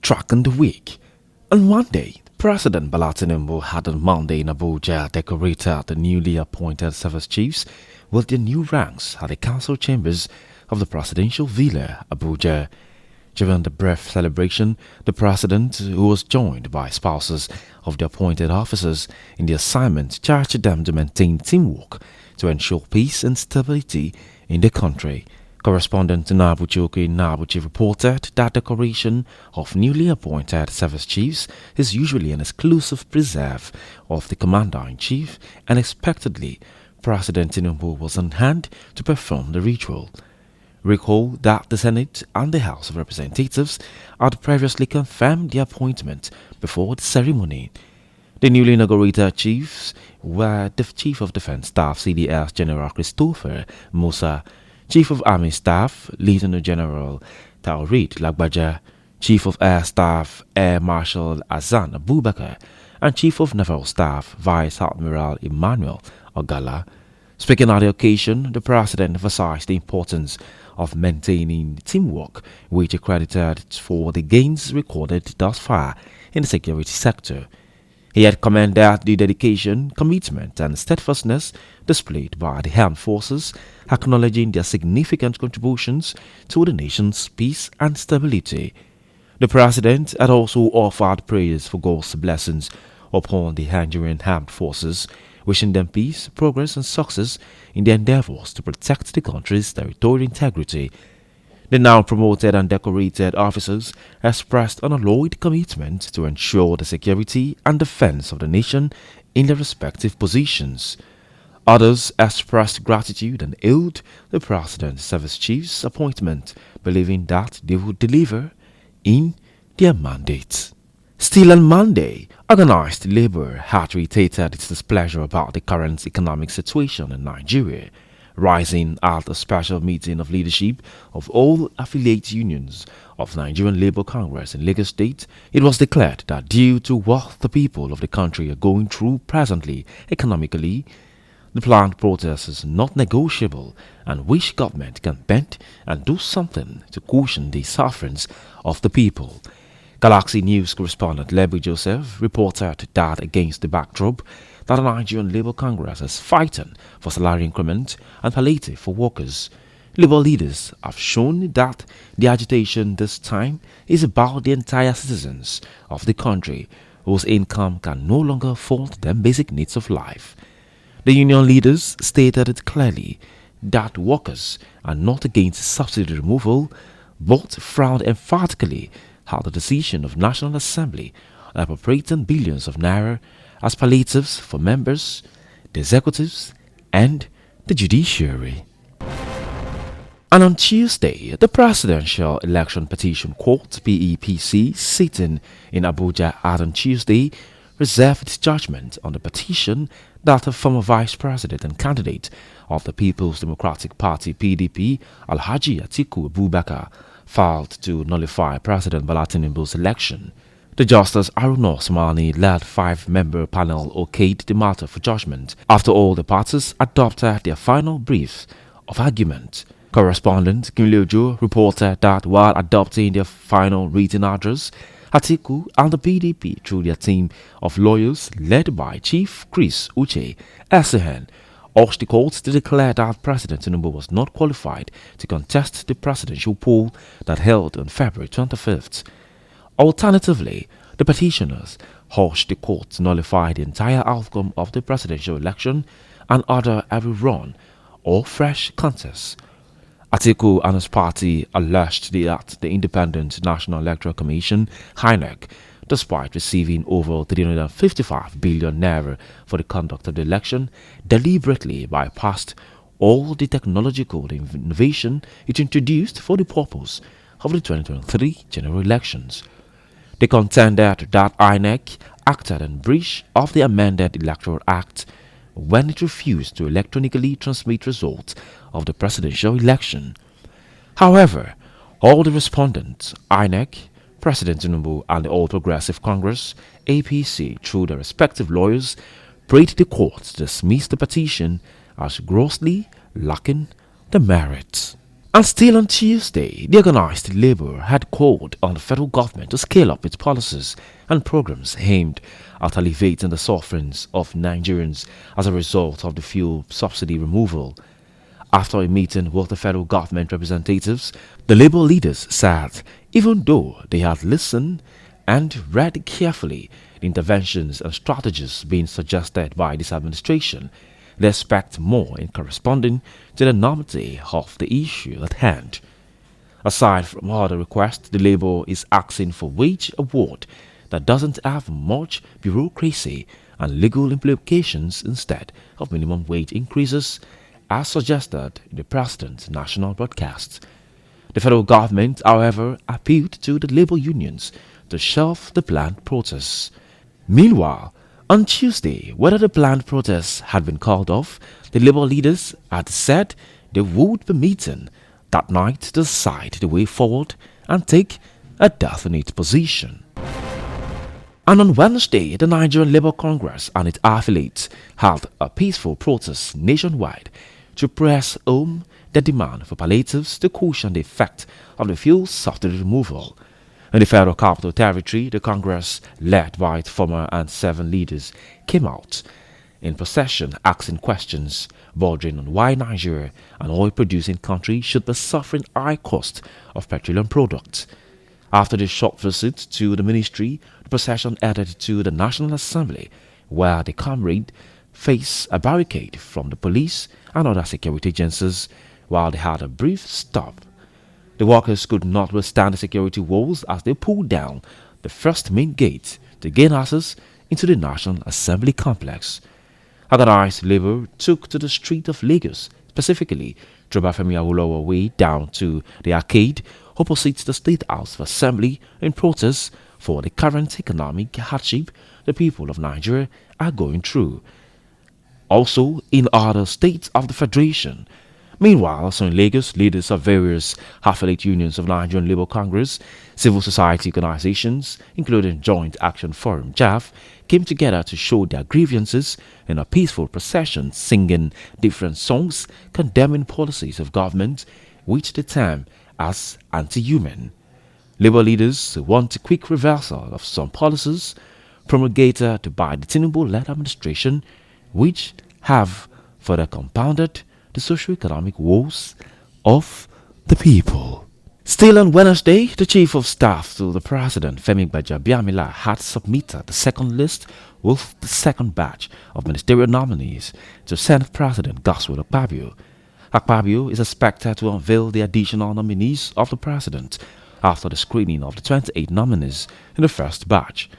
Track in the week. On Monday, President Bola Tinubu had on Monday in Abuja decorated the newly appointed service chiefs with their new ranks at the council chambers of the presidential villa, Abuja. During the brief celebration, the president, who was joined by spouses of the appointed officers in the assignment, charged them to maintain teamwork to ensure peace and stability in the country. Correspondent Nabuchoke Nabuchi reported that decoration of newly appointed service chiefs is usually an exclusive preserve of the commander-in-chief, and expectedly, President Tinubu was on hand to perform the ritual. Recall that the Senate and the House of Representatives had previously confirmed the appointment before the ceremony. The newly inaugurated chiefs were the Chief of Defense Staff CDS General Christopher Musa, Chief of Army Staff Lieutenant General Taurid Lagbaja, Chief of Air Staff Air Marshal Azan Abubakar, and Chief of Naval Staff Vice Admiral Emmanuel Ogala. Speaking on the occasion, the President emphasized the importance of maintaining teamwork, which he credited for the gains recorded thus far in the security sector. He had commended the dedication, commitment, and steadfastness displayed by the armed forces, acknowledging their significant contributions to the nation's peace and stability. The President had also offered prayers for God's blessings upon the Nigerian armed forces, wishing them peace, progress, and success in their endeavors to protect the country's territorial integrity. The now promoted and decorated officers expressed an unalloyed commitment to ensure the security and defense of the nation in their respective positions. Others expressed gratitude and hailed the President's service chiefs' appointment, believing that they would deliver in their mandate. Still on Monday, organized labor had reiterated its displeasure about the current economic situation in Nigeria. Rising at a special meeting of leadership of all affiliate unions of Nigerian Labour Congress in Lagos State, it was declared that due to what the people of the country are going through presently economically, the planned protest is not negotiable, and wish government can bend and do something to cushion the sufferings of the people. Galaxy News correspondent Lebu Joseph reported that against the backdrop that the Nigerian Labour Congress is fighting for salary increment and palliative for workers, Labour leaders have shown that the agitation this time is about the entire citizens of the country whose income can no longer afford them basic needs of life. The union leaders stated it clearly that workers are not against subsidy removal, but frowned emphatically at the decision of National Assembly appropriating billions of naira as palliatives for members, the executives, and the judiciary. And on Tuesday, the Presidential Election Petition Court (PEPC) sitting in Abuja had on Tuesday reserved its judgment on the petition that a former Vice President and candidate of the People's Democratic Party (PDP), Alhaji Atiku Abubakar, filed to nullify President Bola Tinubu's election. The Justice Haruna Usmani-led five-member panel okayed the matter for judgment after all the parties adopted their final briefs of argument. Correspondent Kim Leojo reported that while adopting their final written address, Atiku and the PDP, through their team of lawyers led by Chief Chris Uche Essehen, urged the court to declare that President Tinubu was not qualified to contest the presidential poll that held on February 25th. Alternatively, the petitioners urged the court to nullify the entire outcome of the presidential election and order every run or fresh contests. Atiku and his party alleged that the Independent National Electoral Commission (INEC), despite receiving over 355 billion naira for the conduct of the election, deliberately bypassed all the technological innovation it introduced for the purpose of the 2023 general elections. They contended that INEC acted in breach of the amended Electoral Act when it refused to electronically transmit results of the presidential election. However, all the respondents, INEC, President Tinubu, and the All Progressive Congress, APC, through their respective lawyers, prayed the court to dismiss the petition as grossly lacking the merits. And still on Tuesday, the organized labor had called on the federal government to scale up its policies and programs aimed at alleviating the sufferings of Nigerians as a result of the fuel subsidy removal. After a meeting with the federal government representatives, the labor leaders said even though they had listened and read carefully the interventions and strategies being suggested by this administration, they expect more in corresponding to the enormity of the issue at hand. Aside from other requests, the Labour is asking for wage award that doesn't have much bureaucracy and legal implications instead of minimum wage increases, as suggested in the President's national broadcast. The federal government, however, appealed to the Labour unions to shelve the planned protests. Meanwhile, on Tuesday, whether the planned protests had been called off, the Labour leaders had said they would be meeting that night to decide the way forward and take a definite position. And on Wednesday, the Nigerian Labour Congress and its affiliates held a peaceful protest nationwide to press home the demand for palliatives to cushion the effect of the fuel subsidy removal. In the Federal Capital Territory, the Congress, led by its former and 7 leaders, came out in procession asking questions bordering on why Nigeria, an oil-producing country, should be suffering high cost of petroleum products. After the short visit to the ministry, the procession headed to the National Assembly, where the comrade faced a barricade from the police and other security agencies while they had a brief stop. The workers could not withstand the security walls as they pulled down the first main gate to gain access into the National Assembly complex. Organized labor took to the street of Lagos, specifically Trobafemi Awolowo Way down to the arcade opposite the State House of Assembly in protest for the current economic hardship the people of Nigeria are going through. Also in other states of the Federation. Meanwhile, also in Lagos, leaders of various affiliate unions of Nigerian Labour Congress, civil society organizations, including Joint Action Forum (JAF), came together to show their grievances in a peaceful procession, singing different songs condemning policies of government which they term as anti-human. Labour leaders want a quick reversal of some policies promulgated by the Tinubu-led administration, which have further compounded the socio-economic woes of the people. Still on Wednesday, the Chief of Staff to the President, Femi Gbajabiamila, had submitted the second list with the second batch of ministerial nominees to Senate President Godswill Akpabio. Akpabio is expected to unveil the additional nominees of the President after the screening of the 28 nominees in the first batch.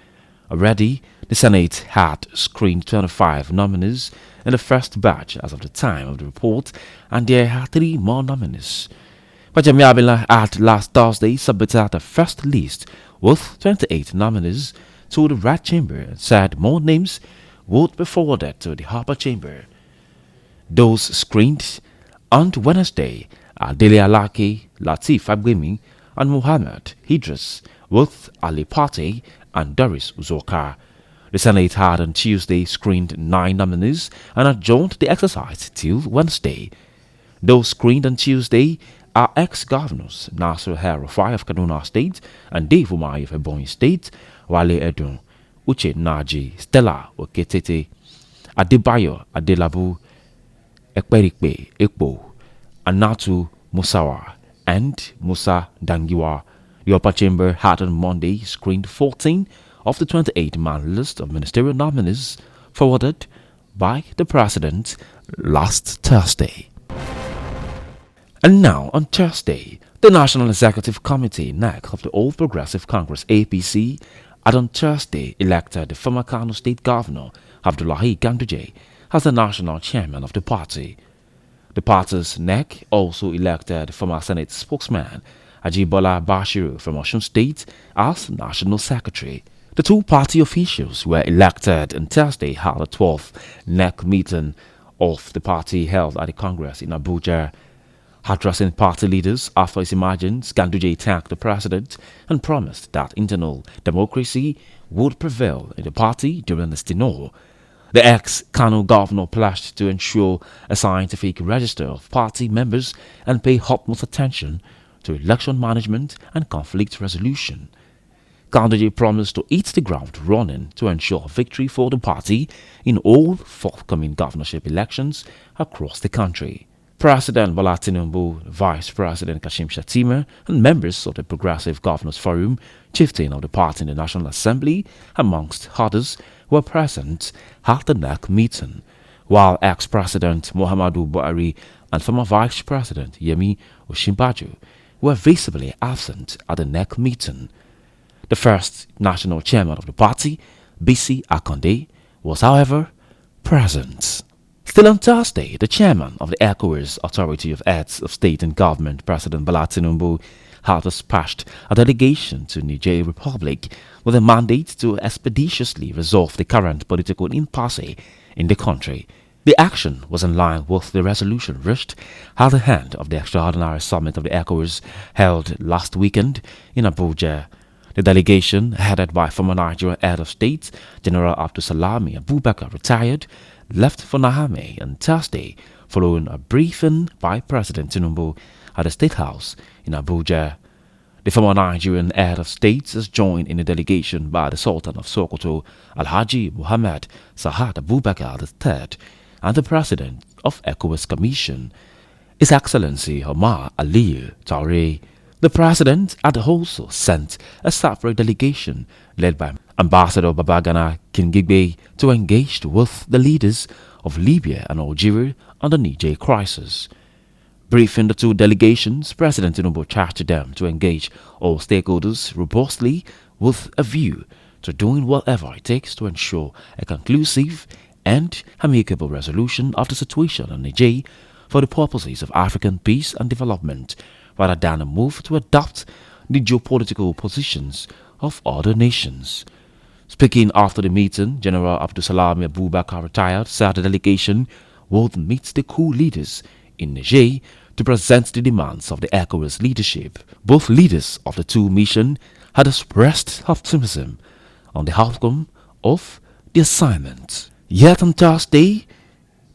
Already, the Senate had screened 25 nominees in the first batch as of the time of the report, and there are 3 more nominees. Gbajabiamila had last Thursday submitted the first list with 28 nominees to the Red Chamber and said more names would be forwarded to the Upper Chamber. Those screened on Wednesday are Dele Alake, Lateef Fagbemi, and Mohammed Idris, with Ali Pate and Doris Uzoka. The Senate had on Tuesday screened 9 nominees and adjourned the exercise till Wednesday. Those screened on Tuesday are ex-governors Nasir El-Rufai of Kaduna State and Dave Umahi of Ebonyi State, Wale Edun, Uche Naji, Stella Oketete, Adebayo Adelabu, Ekperikpe Ekpo, Anatu Musawa, and Musa Dangiwa. The upper chamber had on Monday screened 14 of the 28-man list of ministerial nominees forwarded by the President last Thursday. And now, on Thursday, the National Executive Committee (NEC) of the All Progressive Congress (APC) had on Thursday elected the former Kano State Governor Abdullahi Ganduje as the national chairman of the party. The party's NEC also elected the former Senate spokesman Ajibola Bashiru from Osun State as national secretary. The 2 party officials were elected on Thursday at the 12th NEC meeting of the party held at the Congress in Abuja. Addressing party leaders after his emergence, Ganduje thanked the president and promised that internal democracy would prevail in the party during his tenure. The ex-Kano governor pledged to ensure a scientific register of party members and pay utmost attention to election management and conflict resolution. Kanduje promised to hit the ground running to ensure victory for the party in all forthcoming governorship elections across the country. President Bola Tinubu, Vice President Kashim Shettima, and members of the Progressive Governors Forum, chieftain of the party in the National Assembly, amongst others, were present at the NEC meeting, while ex-President Muhammadu Buhari and former Vice President Yemi Osinbajo were visibly absent at the NEC meeting. The first national chairman of the party, Bisi Akande, was, however, present. Still on Thursday, the chairman of the ECOWAS Authority of Heads of State and Government, President Bola Tinubu, had dispatched a delegation to Niger Republic with a mandate to expeditiously resolve the current political impasse in the country. The action was in line with the resolution reached at the end of the extraordinary summit of the ECOWAS held last weekend in Abuja. The delegation, headed by former Nigerian head of state, General Abdulsalami Abubakar, retired, left for Niamey on Thursday following a briefing by President Tinubu at the State House in Abuja. The former Nigerian head of state is joined in the delegation by the Sultan of Sokoto, Alhaji Muhammad Sa'ad Abubakar III, and the President of ECOWAS Commission, His Excellency Omar Aliyu Taure. The President had also sent a separate delegation led by Ambassador Babagana Kingigbe to engage with the leaders of Libya and Algeria on the Niger crisis. Briefing the two delegations, President Tinubu charged them to engage all stakeholders robustly with a view to doing whatever it takes to ensure a conclusive and amicable resolution of the situation in Niger for the purposes of African peace and development, rather than a move to adopt the geopolitical positions of other nations. Speaking after the meeting, General Abdulsalami Abubakar retired said the delegation would meet the coup leaders in Niger to present the demands of the ECOWAS leadership. Both leaders of the two missions had expressed optimism on the outcome of the assignment. Yet on Thursday,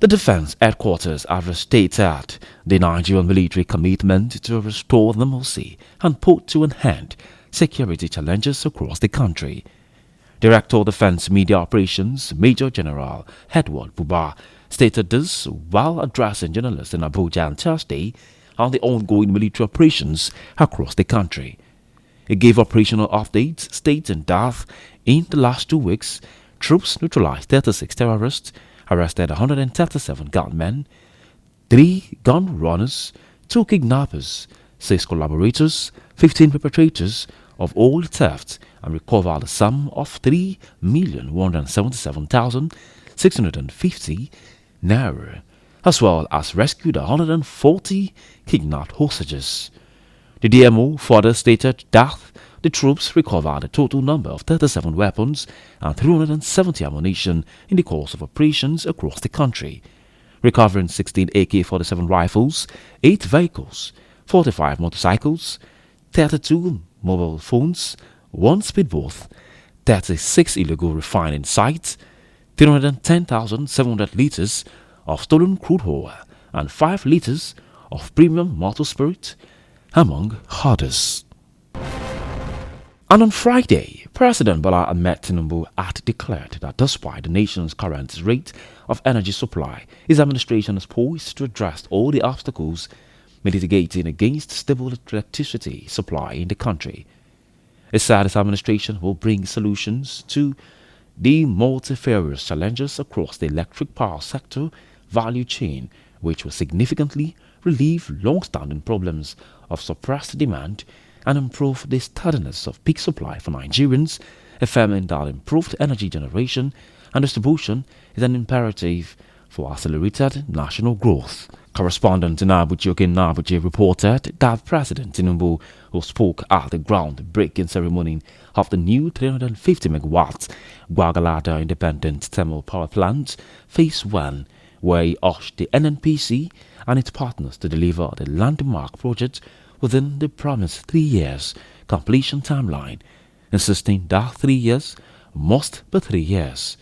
the defense headquarters have restated the Nigerian military commitment to restore normalcy and put to an end security challenges across the country. Director of Defense Media Operations, Major General Edward Buba, stated this while addressing journalists in Abuja on Thursday on the ongoing military operations across the country. He gave operational updates stating that in the last 2 weeks, troops neutralized 36 terrorists, arrested 137 gunmen, 3 gun runners, 2 kidnappers, 6 collaborators, 15 perpetrators of all thefts, and recovered a sum of 3,177,650 naira, as well as rescued 140 kidnapped hostages. The DMO further stated that the troops recovered a total number of 37 weapons and 370 ammunition in the course of operations across the country, recovering 16 AK-47 rifles, 8 vehicles, 45 motorcycles, 32 mobile phones, 1 speedboat, 36 illegal refining sites, 310,700 litres of stolen crude oil, and 5 litres of premium motor spirit, among others. And on Friday, President Bola Ahmed Tinubu had declared that despite the nation's current rate of energy supply, his administration is poised to address all the obstacles mitigating against stable electricity supply in the country. He said his administration will bring solutions to the multifarious challenges across the electric power sector value chain, which will significantly relieve long-standing problems of suppressed demand and improve the steadiness of peak supply for Nigerians, affirming that improved energy generation and distribution is an imperative for accelerated national growth. Correspondent Nabuchi Nabuchi reported that President Tinubu, who spoke at the groundbreaking ceremony of the new 350 megawatts Gwagalada Independent Thermal Power Plant Phase 1, where he urged the NNPC and its partners to deliver the landmark project within the promised 3 years completion timeline, insisting that 3 years must be 3 years.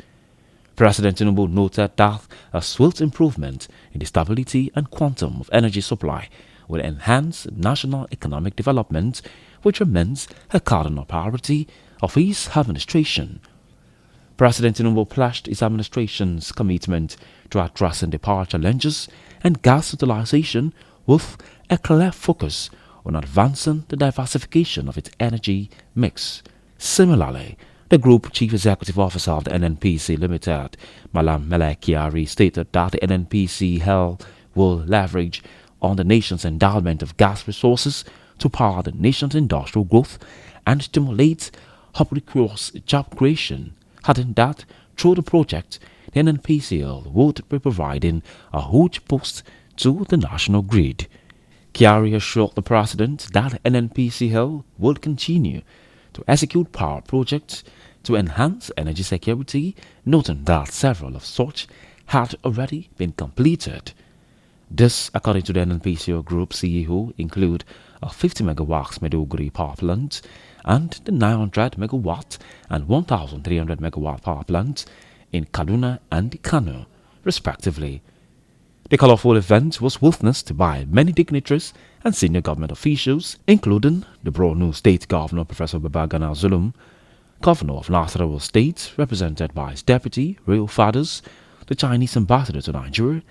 President Tinubu noted that a swift improvement in the stability and quantum of energy supply will enhance national economic development, which remains a cardinal priority of his administration. President Tinubu pledged his administration's commitment to addressing the power challenges and gas utilization with a clear focus on advancing the diversification of its energy mix. Similarly, the Group Chief Executive Officer of the NNPC Limited, Malam Melek Kyari, stated that the NNPCL will leverage on the nation's endowment of gas resources to power the nation's industrial growth and stimulate public job creation, adding that through the project, the NNPCL would be providing a huge boost to the national grid. Kyari assured the President that NNPCL will continue to execute power projects to enhance energy security, noting that several of such had already been completed. This, according to the NNPCL Group CEO, include a 50 megawatts Maiduguri power plant and the 900 megawatt and 1,300 megawatt power plants in Kaduna and Kano, respectively. The colorful event was witnessed by many dignitaries and senior government officials, including the Borno State Governor Professor Babagana Zulum, Governor of Nasarawa State, represented by his deputy, Real Fathers, the Chinese ambassador to Nigeria,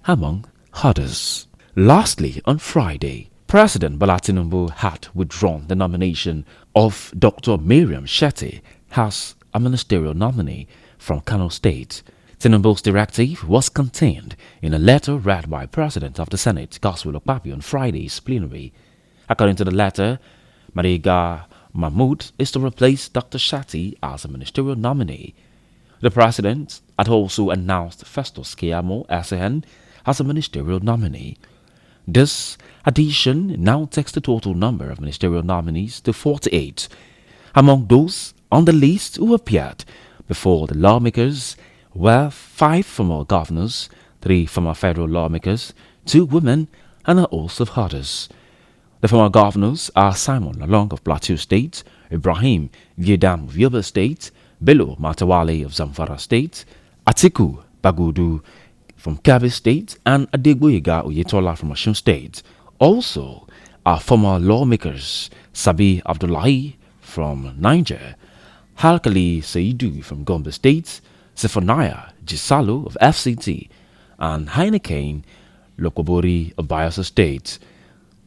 among others. Lastly, on Friday, President Bola Tinubu had withdrawn the nomination of Dr. Miriam Shetty as a ministerial nominee from Kano State. Tinubu's directive was contained in a letter read by President of the Senate, Godswill Akpabio, on Friday's plenary. According to the letter, Mariga Mahmood is to replace Dr. Shetty as a ministerial nominee. The President had also announced Festus Keyamo SN as a ministerial nominee. This addition now takes the total number of ministerial nominees to 48. Among those on the list who appeared before the lawmakers were 5 former governors, 3 former federal lawmakers, 2 women, and a host of others. The former governors are Simon Lalong of Plateau State, Ibrahim Giedam of Yobe State, Bello Matawale of Zamfara State, Atiku Bagudu from Kebbi State, and Adegboyega Oyetola from Osun State. Also are former lawmakers Sabi Abdullahi from Niger, Halkali Saidu from Gombe State, Zephaniah Gisalo of FCT, and Heineken Lokobori of Bayelsa State,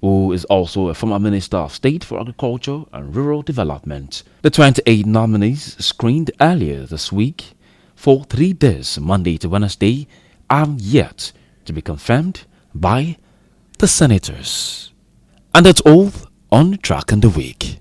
who is also a former Minister of State for Agriculture and Rural Development. The 28 nominees screened earlier this week for 3 days, Monday to Wednesday, are yet to be confirmed by the senators. And that's all on Track in the Week.